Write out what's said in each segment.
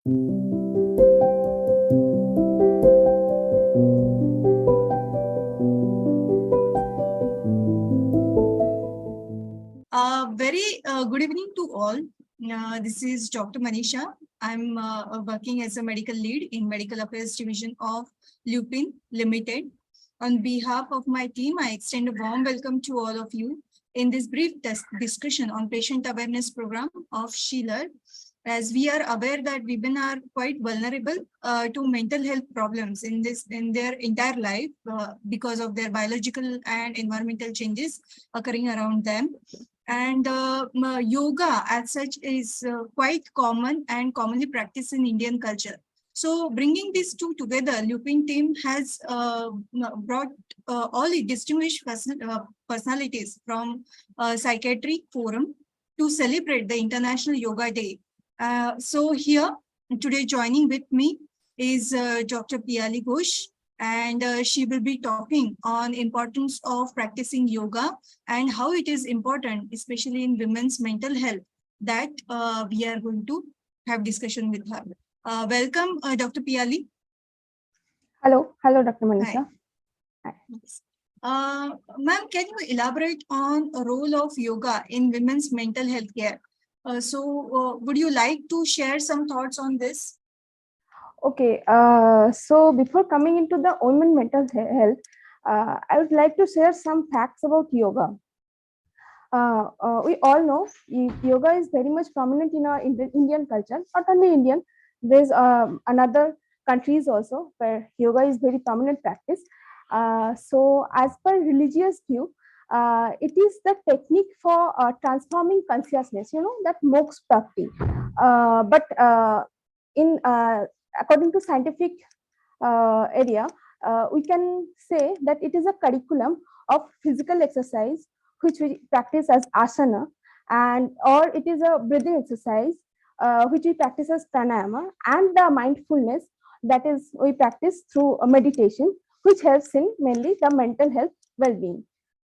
Very good evening to all. This is Dr. Manisha. I'm working as a medical lead in Medical Affairs Division of Lupin Limited. On behalf of my team, I extend a warm welcome to all of you in this brief discussion on patient awareness program of Shealer. As we are aware that women are quite vulnerable to mental health problems in their entire life because of their biological and environmental changes occurring around them. And yoga as such is quite common and commonly practiced in Indian culture. So bringing these two together, Lupin team has brought all the distinguished personalities from Psychiatric Forum to celebrate the International Yoga Day. So here today joining with me is Dr. Piyali Ghosh, and she will be talking on importance of practicing yoga and how it is important, especially in women's mental health, that we are going to have discussion with her. Welcome, Dr. Piyali. Hello, Dr. Manisha. Hi. Ma'am, can you elaborate on the role of yoga in women's mental health care? Would you like to share some thoughts on this? Okay, so before coming into the women mental health, I would like to share some facts about yoga. We all know yoga is very much prominent in our Indian culture. Not only Indian, there's another countries also where yoga is very prominent practice. So as per religious view, it is the technique for transforming consciousness, that moksha bhakti. But in according to scientific area, we can say that it is a curriculum of physical exercise which we practice as asana, and or it is a breathing exercise which we practice as pranayama, and the mindfulness that is we practice through a meditation, which helps in mainly the mental health well-being.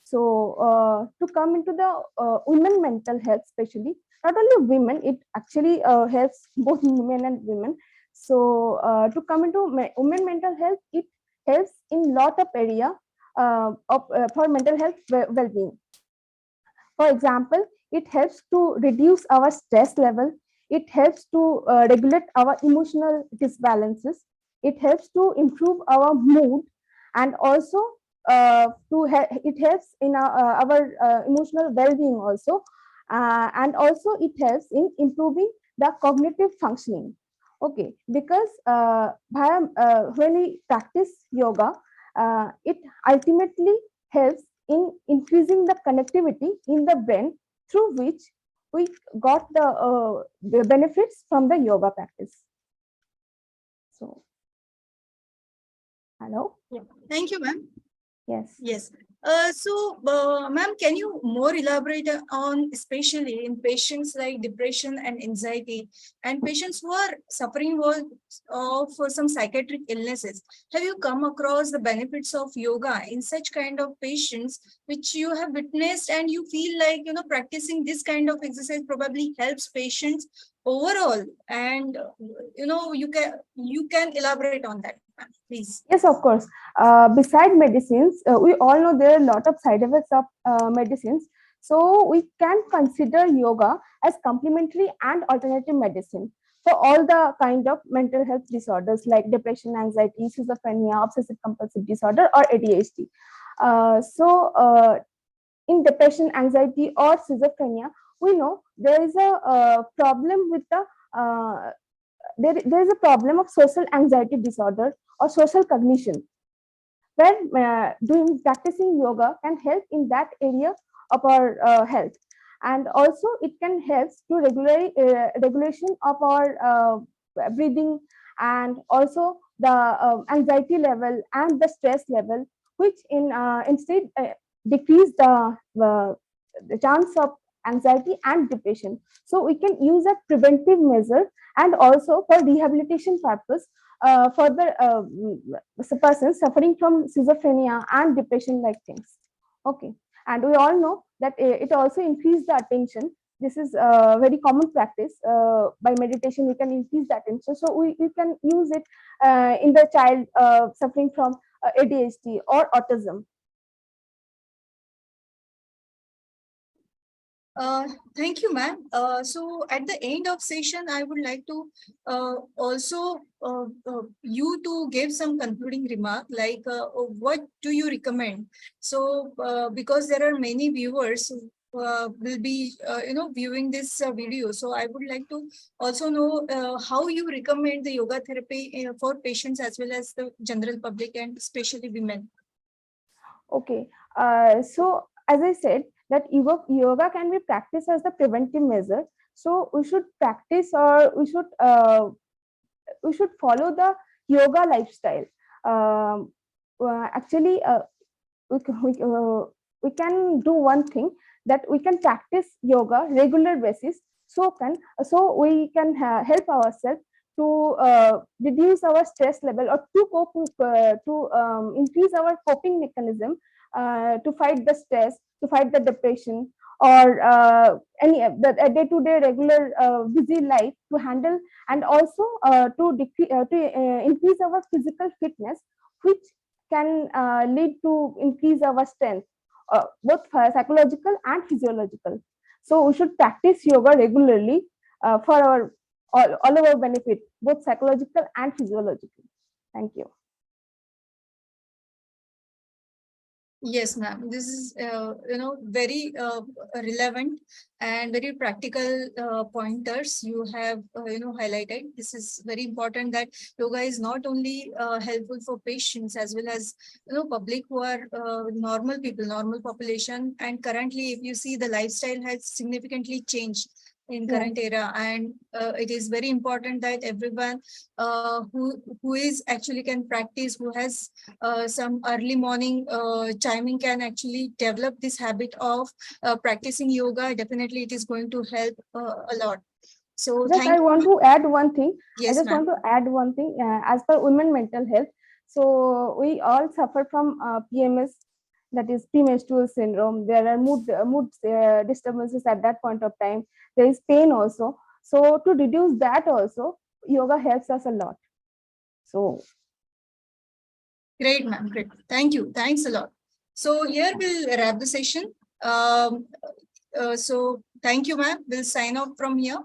So to come into the women mental health, especially not only women, it actually helps both men and women. So to come into women mental health, it helps in lot of area for mental health well-being. For example, it helps to reduce our stress level. It helps to regulate our emotional disbalances. It helps to improve our mood, and also it helps in our emotional well-being also, and also it helps in improving the cognitive functioning. Okay, because when we practice yoga, it ultimately helps in increasing the connectivity in the brain, through which we got the benefits from the yoga practice. So, hello. Yeah. Thank you, ma'am. Yes. Yes. Ma'am, can you more elaborate on, especially in patients like depression and anxiety, and patients who are suffering for some psychiatric illnesses? Have you come across the benefits of yoga in such kind of patients, which you have witnessed, and you feel like practicing this kind of exercise probably helps patients overall? And you can elaborate on that, please. Yes, of course. Beside medicines, we all know there are a lot of side effects of medicines. So we can consider yoga as complementary and alternative medicine for all the kind of mental health disorders like depression, anxiety, schizophrenia, obsessive compulsive disorder, or ADHD. In depression, anxiety, or schizophrenia, we know there is a problem with the there is a problem of social anxiety disorder or social cognition, where doing practicing yoga can help in that area of our health, and also it can help to regulation of our breathing, and also the anxiety level and the stress level, which instead decrease the chance of anxiety and depression. So we can use a preventive measure, and also for rehabilitation purpose for the person suffering from schizophrenia and depression like things. Okay, and we all know that it also increases the attention, this is a very common practice. By meditation, we can increase the attention. So we can use it in the child suffering from ADHD or autism. Thank you, ma'am. So at the end of session, I would like to also you to give some concluding remark, like what do you recommend? So because there are many viewers who will be viewing this video, so I would like to also know how you recommend the yoga therapy for patients as well as the general public and especially women. Okay, so as I said, that yoga can be practiced as the preventive measure. So we should practice, or we should follow the yoga lifestyle. Actually, we can do one thing, that we can practice yoga regular basis. So we can help ourselves to reduce our stress level, or to cope with, to increase our coping mechanism, to fight the stress, to fight the depression, or any the day-to-day regular busy life to handle, and also to increase our physical fitness, which can lead to increase our strength, both psychological and physiological. So we should practice yoga regularly for all our benefit, both psychological and physiological. Thank you. Yes, ma'am. This is, very relevant and very practical pointers you have, highlighted. This is very important that yoga is not only helpful for patients as well as, public who are normal people, normal population. And currently, if you see, the lifestyle has significantly changed in current era, and it is very important that everyone who is actually can practice, who has some early morning timing, can actually develop this habit of practicing yoga. Definitely it is going to help a lot. So Just thank I want you. to add one thing. I Yes, just ma'am. want to add one thing. As per women mental health, so we all suffer from PMS, that is premenstrual syndrome. There are mood disturbances at that point of time. There is pain also. So to reduce that also, yoga helps us a lot. So Great, ma'am. Great. Thank you. Thanks a lot. So here we'll wrap the session. So thank you, ma'am. We'll sign off from here.